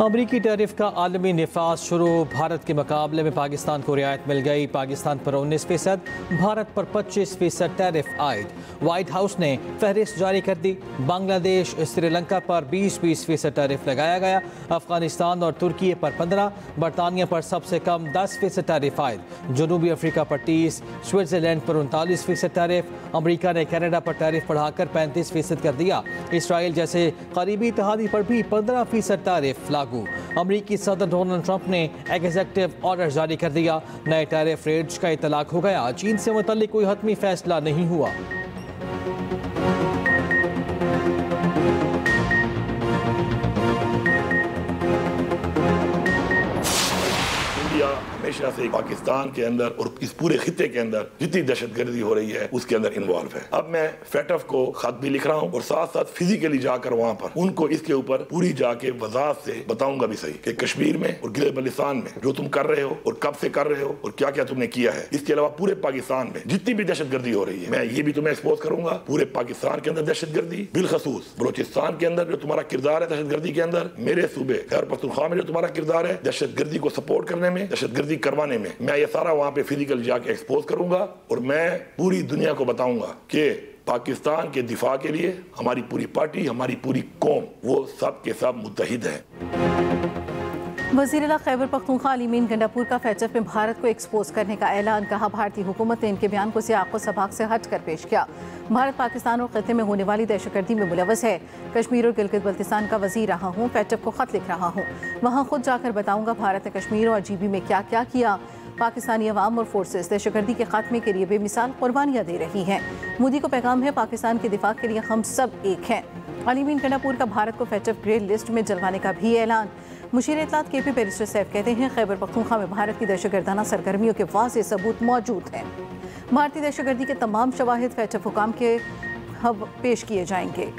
अमरीकी टैरिफ का आलमी निफाज शुरू। भारत के मुकाबले में पाकिस्तान को रियायत मिल गई। पाकिस्तान पर 19%, भारत पर 25% टैरिफ आयद। व्हाइट हाउस ने फहरिस्त जारी कर दी। बांग्लादेश, श्रीलंका पर 20% टैरिफ लगाया गया। अफगानिस्तान और तुर्की पर 15, बरतानिया पर सबसे कम 10% टैरिफ आयद। जनूबी अफ्रीका पर 30, स्विट्जरलैंड पर 39% टैरिफ। अमरीका ने कनाडा पर टैरिफ बढ़ाकर 35% कर दिया। इसराइल जैसे करीबी इत्तेहादी पर भी 15% टैरिफ लागू। अमरीकी सदर डोनाल्ड ट्रंप ने एग्जीक्यूटिव ऑर्डर जारी कर दिया। नए टैरिफ रेट्स का इतलाक हो गया। चीन से मुतल्लिक कोई हतमी फैसला नहीं हुआ। हमेशा से पाकिस्तान के अंदर और इस पूरे खिते के अंदर जितनी दहशतगर्दी हो रही है उसके अंदर इन्वॉल्व है। अब मैं फेटफ को खत भी लिख रहा हूँ और साथ साथ फिजिकली जाकर वहाँ पर उनको इसके ऊपर पूरी जाके वजाहत से बताऊंगा भी सही कि कश्मीर में और गिलगित बल्तिस्तान में जो तुम कर रहे हो और कब से कर रहे हो और क्या क्या तुमने किया है। इसके अलावा पूरे पाकिस्तान में जितनी भी दहशतगर्दी हो रही है मैं ये भी तुम्हें एक्सपोज करूंगा। पूरे पाकिस्तान के अंदर दहशतगर्दी, बिलखसूस बलोचिस्तान के अंदर जो तुम्हारा किरदार है दहशतगर्दी के अंदर, मेरे सूबे खैबर पख्तूनख्वा में जो तुम्हारा किरदार है दहशतगर्दी को सपोर्ट करने में, दहशतगर्दी करवाने में, मैं ये सारा वहां पे फिजिकल जाके एक्सपोज करूंगा और मैं पूरी दुनिया को बताऊंगा कि पाकिस्तान के दिफा के लिए हमारी पूरी पार्टी, हमारी पूरी कौम, वो सब के सब मुत्तहिद है। वज़ीर-ए-आला खैबर पख्तूनख्वा अली मीन गंडापुर का फैचफ में भारत को एक्सपोज करने का ऐलान। कहा, भारतीय हुकूमत ने इनके बयान को सियाक़ व सबाक़ से हट कर पेश किया। भारत पाकिस्तान और खत्ते में होने वाली दहशतगर्दी में मुलव्वस है। कश्मीर और गिलगित बल्तिस्तान का वज़ीर रहा हूँ, फैचफ को खत लिख रहा हूँ, वहाँ खुद जाकर बताऊँगा भारत ने कश्मीर और GB में क्या क्या किया। पाकिस्तानी अवाम और फोर्सेस दहशतगर्दी के खात्मे के लिए बेमिसाल कुर्बानियाँ दे रही हैं। मोदी को पैगाम है, पाकिस्तान के दिफा के लिए हम सब एक हैं। अली मीन गंडापुर का भारत को फैचफ ग्रे लिस्ट में जलवाने का भी ऐलान। मुशीर इत्तलात KP बैरिस्टर सैफ कहते हैं, खैबर पख्तूनख्वा में भारत की दहशतगर्दाना सरगर्मियों के वाज़ेह सबूत मौजूद हैं। भारतीय दहशतगर्दी के तमाम शवाहिद फैचफ हुकाम के हब पेश किए जाएंगे।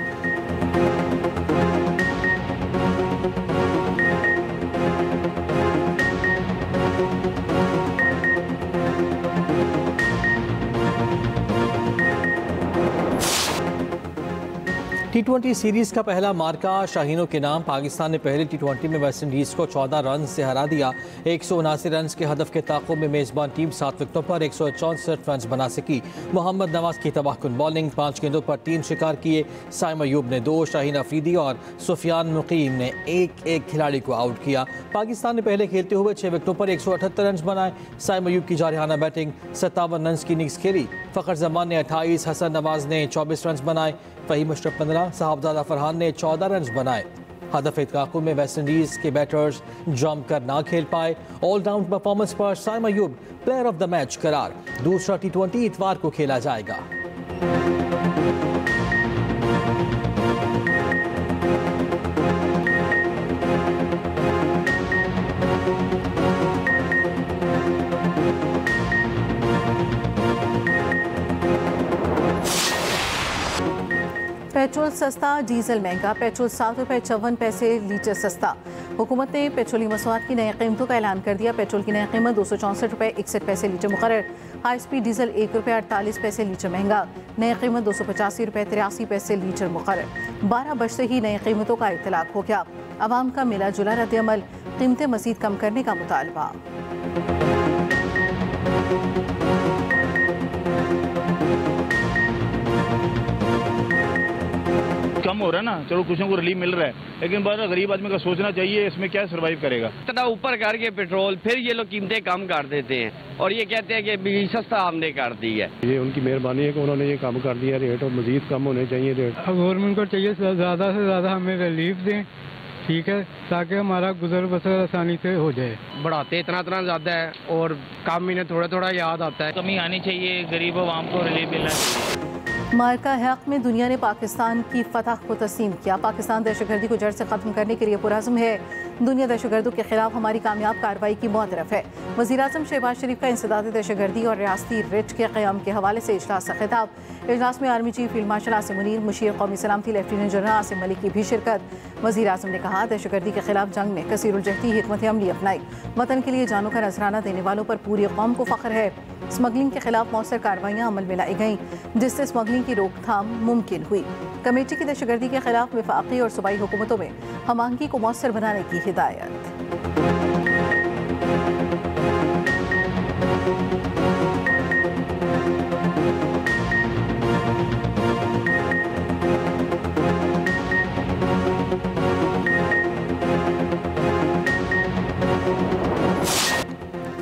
T20 सीरीज का पहला मार्का शाहीनों के नाम। पाकिस्तान ने पहले T20 में वेस्ट इंडीज को 14 रन से हरा दिया। 179 रन के हदफ के ताक़ुब में मेज़बान टीम 7 विकेटों पर 164 रन बना सकी। मोहम्मद नवाज की तबाहकुन बॉलिंग, 5 गेंदों पर 3 शिकार किए। साइम अयूब ने 2, शाहीन अफरीदी और सुफियान मुकीम ने एक खिलाड़ी को आउट किया। पाकिस्तान ने पहले खेलते हुए 6 विकेटों पर 178 रन बनाए। साइम अयूब की जारहाना बैटिंग, 57 रन की इनिंग्स खेली। फ़खर जमान ने 28, हसन नवाज ने 24 रन बनाए। फ़हीम अशरफ 15, साहबजादा फरहान ने 14 रन बनाए। हदफ ताक़ुब में वेस्ट इंडीज़ के बैटर्स जमकर ना खेल पाए। ऑलराउंड परफॉर्मेंस पर Saim Ayub player of the match करार। दूसरा T20 इतवार को खेला जाएगा। पेट्रोल सस्ता, डीजल महंगा। पेट्रोल 7 रुपये 54 पैसे लीटर सस्ता। हुकूमत ने पेट्रोलियम मसवाद की नई कीमतों का ऐलान कर दिया। पेट्रोल की नई कीमत 264 रुपये 61 पैसे लीटर मुकर्रर। हाई स्पीड डीजल 1 रुपये 48 पैसे लीटर महंगा। नई कीमत 285 रुपये 83 पैसे लीटर मुकर्रर। 12 बजे ही नई कीमतों का इतलाक हो गया। अवाम का मिला जुला रद्द-ए-अमल, कीमतें मज़ीद कम करने का मुतालबा। कम हो रहा है ना, चलो कुछ ना कुछ रिलीफ मिल रहा है, लेकिन बात गरीब आदमी का सोचना चाहिए इसमें क्या सर्वाइव करेगा। इतना ऊपर करके पेट्रोल, फिर ये लोग कीमतें कम कर देते हैं और ये कहते हैं कि बिजली सस्ता हमने कर दी है। ये उनकी मेहरबानी है कि उन्होंने ये कम कर दिया रेट, और मजीद कम होने चाहिए रेट। अब गवर्नमेंट को चाहिए ज़्यादा से ज़्यादा हमें रिलीफ दें, ठीक है, ताकि हमारा गुजर बसर आसानी से हो जाए। बढ़ाते इतना ज़्यादा है और काम इन्हें थोड़ा थोड़ा याद आता है। कमी आनी चाहिए, गरीब आवाम को रिलीफ मिलना चाहिए। मार्का हक में दुनिया ने पाकिस्तान की फतह को तस्लीम किया। पाकिस्तान दहशतगर्दी को जड़ से ख़त्म करने के लिए पुरअज़्म है। दुनिया दहशतगर्दों के खिलाफ हमारी कामयाब कार्रवाई की मुतरफ है। वज़ीर-ए-आज़म शहबाज शरीफ का इंसदाद दहशतगर्दी और रियासती रिट के क़याम के हवाले से इजलास का खिताब। इजलास में army chief field marshal Asim Munir, मुशीर कौमी सलामती लेफ्टिनेंट जनरल आसिम मलिक की भी शिरकत। वज़ीर-ए-आज़म ने कहा, दहशतगर्दी के खिलाफ जंग में कसीरुल-जहदी हिकमत अमली अपनाई। वतन के लिए जानों का नजराना देने वालों पर पूरी कौम को फ़ख्र है। स्मगलिंग के खिलाफ मौसर कार्रवाइयाँ अमल में लाई गईं, जिससे स्मगलिंग फैलने की रोकथाम मुमकिन हुई। कमेटी की दहशतगर्दी के खिलाफ वफाकी और सूबाई हुकूमतों में हमआहंगी को मौसर बनाने की हिदायत।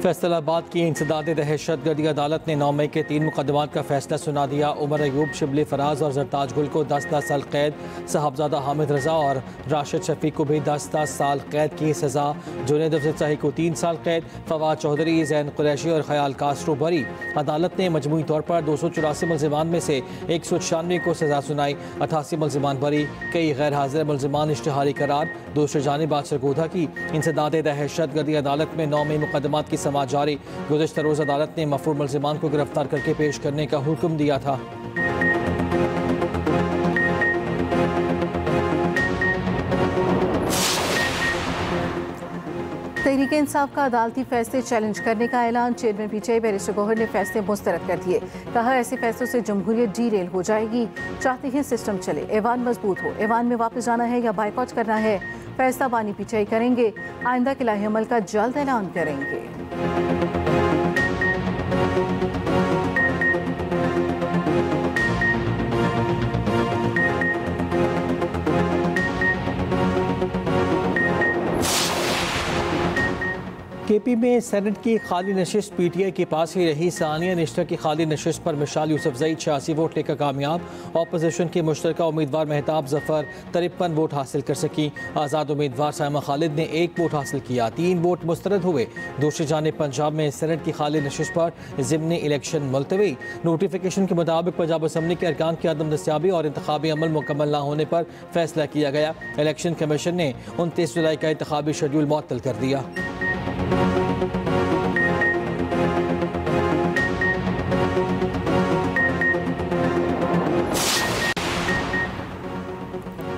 फैसलाबाद की इंसदाद दहशतगर्दी अदालत ने 9 मई के 3 मुकदमात का फैसला सुना दिया। उमर अयूब, शिबली फराज और जरताज गुल को 10-10 साल कैद, साहबजादा हामिद रजा और राशिद शफीक को भी 10-10 साल कैद की सजा, जुनैद अफजल शाही को 3 साल कैद, फवाद चौधरी, जैन कुरैशी और ख्याल कास्ट्रो बरी। अदालत ने मजमूई तौर पर 284 मुलजिमान में से 196 को सजा सुनाई, 88 मुलजिमान बरी, कई गैर हाजिर मुलजिमान इश्तिहारी करार। दूसरी जानिब आज सरगोधा की इंसदाद दहशतगर्दी अदालत में 9 मई मुकदमात की समाअत जारी। गुज़श्ता रोज़ अदालत ने मफरूर मुलजिमान को गिरफ्तार करके पेश करने का हुक्म दिया था। तहरीक इंसाफ का अदालती फैसले चैलेंज करने का ऐलान। चेयरमैन पीटीआई बैरिस्टर गौहर ने फैसले मुस्तरद कर दिए। कहा, ऐसे फैसलों से जमहूरियत डीरेल हो जाएगी। चाहते हैं सिस्टम चले, ऐवान मजबूत हो। ऐवान में वापस जाना है या बाइकआउट करना है, फैसला बानी पीटीआई करेंगे। आइंदा के लाहे अमल का जल्द ऐलान करेंगे। केपी में सेनेट की खाली नशिस्त पीटीआई के पास ही रही। सानिया निश्तर की खाली नशिस्त पर मिशाल यूसुफजई 86 वोट लेकर कामयाब। अपोजिशन के मुश्तरका उम्मीदवार मेहताब जफर 53 वोट हासिल कर सकी। आज़ाद उम्मीदवार साइमा खालिद ने 1 वोट हासिल किया, 3 वोट मुस्तरद हुए। दूसरी जानिब पंजाब में सेनेट की खाली नशिस्त पर ज़िमनी इलेक्शन मुलतवी। नोटिफिकेशन के मुताबिक पंजाब असम्बली के अरकान की अदम दस्तियाबी और इंतखाबी अमल मुकम्मल न होने पर फैसला किया गया। इलेक्शन कमीशन ने 29 जुलाई का इंतखाबी शेड्यूल मुअत्तल कर दिया।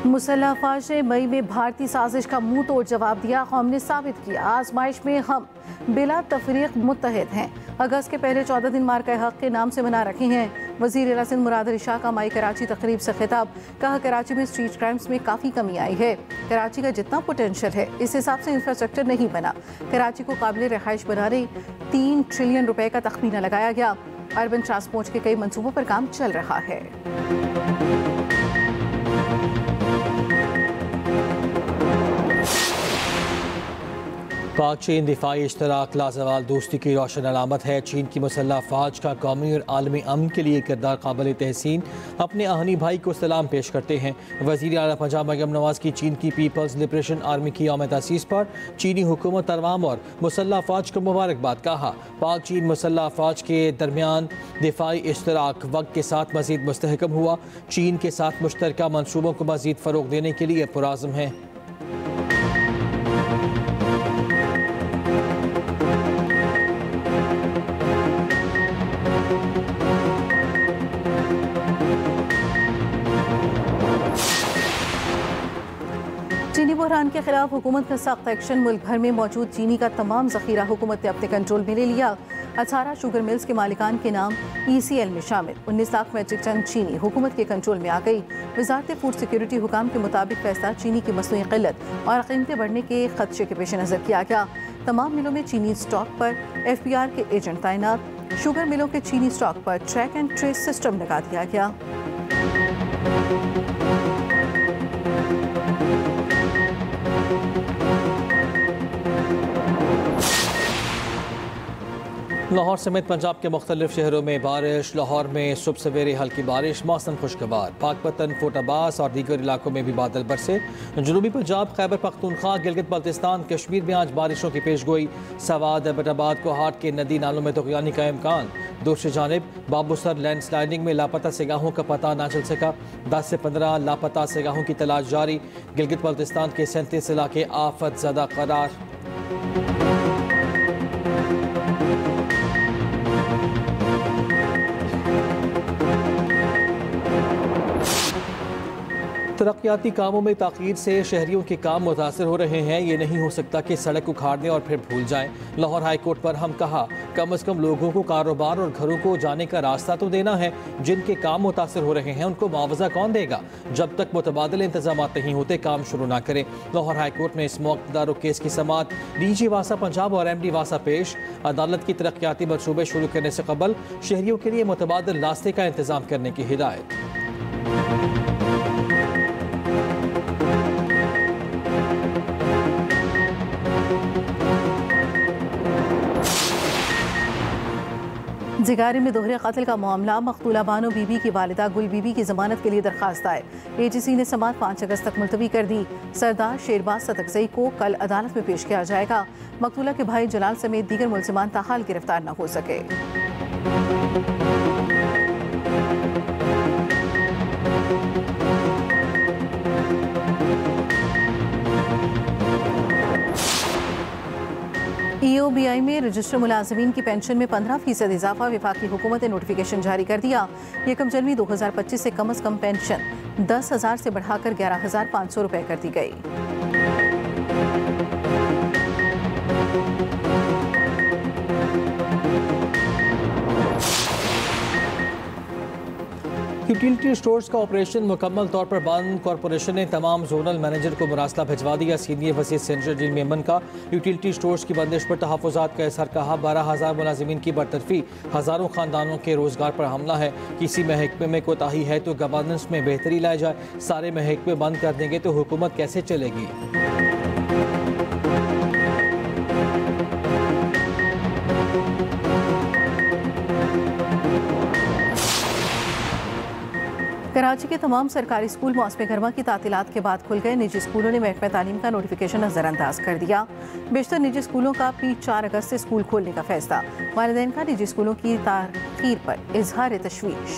मुसल्लह अफवाज ने मई में भारतीय साजिश का मुंह तोड़ जवाब दिया। कौम ने साबित किया, आजमाइश में हम बिला तफरीक मुत्तहिद हैं। अगस्त के पहले 14 दिन मार्का हक के नाम से मना रखे हैं। वज़ीर आला सिंध मुराद अली शाह का माई कराची तकरीब से खिताब। कहा, कराची में स्ट्रीट क्राइम्स में काफ़ी कमी आई है। कराची का जितना पोटेंशियल है इस हिसाब से इंफ्रास्ट्रक्चर नहीं बना। कराची को काबिल रिहाइश बनाने 3 ट्रिलियन रुपए का तखमीना लगाया गया। अर्बन ट्रांसपोर्ट के कई मंसूबों पर काम चल रहा है। पाक चीन दिफाई इश्तराक लाजवाल दोस्ती की रोशन अलामत है। चीन की मुसल्लह अफवाज का कौमी और आलमी अमन के लिए किरदार काबिल तहसीन। अपने आहनी भाई को सलाम पेश करते हैं। वज़ीर आला पंजाब मरियम नवाज की चीन की पीपल्स लिबरेशन आर्मी की यौम तासीस पर चीनी हुकूमत अवाम और मुसल्लह अफवाज को मुबारकबाद। कहा, पाक चीन मुसल्लह अफवाज के दरमियान दिफाई इश्तराक वक्त के साथ मज़ीद मुस्तहकम हुआ। चीन के साथ मुश्तरका मनसूबों को मज़ीद फ़रोग़ देने के लिए पुरआज़म है। चीनी बहरान के खिलाफ हुकूमत का सख्त एक्शन। मुल्क भर में मौजूद चीनी का तमाम जखीरा हुकूमत ने अपने कंट्रोल में ले लिया। 18 शुगर मिल्स के मालिकान के नाम ECL में शामिल। 19 लाख मेट्रिक टन चीनी हुकूमत के कंट्रोल में आ गई। वजारत फूड सिक्योरिटी हुकाम के मुताबिक फैसला चीनी की मसनूई क़िल्लत और कीमतें बढ़ने के खदशे के पेश नज़र किया गया। तमाम मिलों में चीनी स्टॉक पर FPR के एजेंट तैनात। शुगर मिलों के चीनी स्टॉक पर ट्रैक एंड ट्रेस सिस्टम लगा दिया गया। लाहौर समेत पंजाब के मुख्तलिफ शहरों में बारिश। लाहौर में सुबह सवेरे हल्की बारिश, मौसम खुशगवार। पाकपतन, फोटाबास और दीगर इलाकों में भी बादल बरसे। जनूबी पंजाब, खैबर पख्तूनख्वा, गिलगित बल्तिस्तान, कश्मीर में आज बारिशों की पेश गोई। सवाद, एबटाबाद, कोहाट के नदी नालों में तग़यानी का इम्कान। दूसरी जानिब बाबूसर लैंडस्लाइडिंग में लापता सिगाहों का पता ना चल सका। 10 से 15 लापता सिगाहों की तलाश जारी। गिलगित बल्तिस्तान के 37 इलाके आफत ज़दा करार। तरक्याती कामों में ताख़ीर से शहरियों के काम मुतासर हो रहे हैं। ये नहीं हो सकता कि सड़क उखाड़ दें और फिर भूल जाएं। लाहौर हाई कोर्ट पर हम कहा, कम अज़ कम लोगों को कारोबार और घरों को जाने का रास्ता तो देना है। जिनके काम मुतासर हो रहे हैं उनको मुआवजा कौन देगा? जब तक मुतबादिल इंतजाम नहीं होते काम शुरू ना करें। लाहौर हाई कोर्ट में इस मौक़दारों केस की समाअत DG वासा पंजाब और MD वासा पेश। अदालत की तरक्याती मनसूबे शुरू करने से कबल शहरियों के लिए मुतबादिल रास्ते का इंतजाम करने की हिदायत। जिगारी में दोहरे कत्ल का मामला, मकतूला बानो बीबी की वालिदा गुल बीबी की जमानत के लिए दरखास्त आए। AGC ने समाअत 5 अगस्त तक मुलतवी कर दी। सरदार शेरबाज सतकजई को कल अदालत में पेश किया जाएगा। मकतूला के भाई जलाल समेत दीगर मुलजिमान ताहाल गिरफ्तार न हो सके। EOBI में रजिस्टर मुलाजमीन की पेंशन में 15% इजाफा। वफाकी हुकूमत ने नोटिफिकेशन जारी कर दिया। यकम जनवरी 2025 से कम अज़ कम पेंशन 10,000 से बढ़ाकर 11,500 रुपये कर दी गई। यूटिलिटी स्टोर्स का ऑपरेशन मुकम्मल तौर पर बंद। कॉरपोरेशन ने तमाम जोनल मैनेजर को मुरासला भिजवा दिया। सीनियर वज़ीर सेनेटर जिल मेमन का यूटिलिटी स्टोर्स की बंदिश पर तहफ़्फ़ुज़ात का इज़हार। कहा, 12,000 मुलाजिमीन की बरतरफी, हज़ारों ख़ानदानों के रोज़गार पर हमला है। किसी महकमे में कोताही है तो गवर्नेंस में बेहतरी लाई जाए। सारे महकमे बंद कर देंगे तो हुकूमत कैसे चलेगी? कराची के तमाम सरकारी स्कूल मौसम गर्मा की तातीलात के बाद खुल गए। निजी स्कूलों ने महकमा तालीम का नोटिफिकेशन नजरअंदाज कर दिया। बेशतर निजी स्कूलों का 4 अगस्त से स्कूल खोलने का फैसला। वालिदैन का निजी स्कूलों की ताख़ीर पर इजहार तशवीश।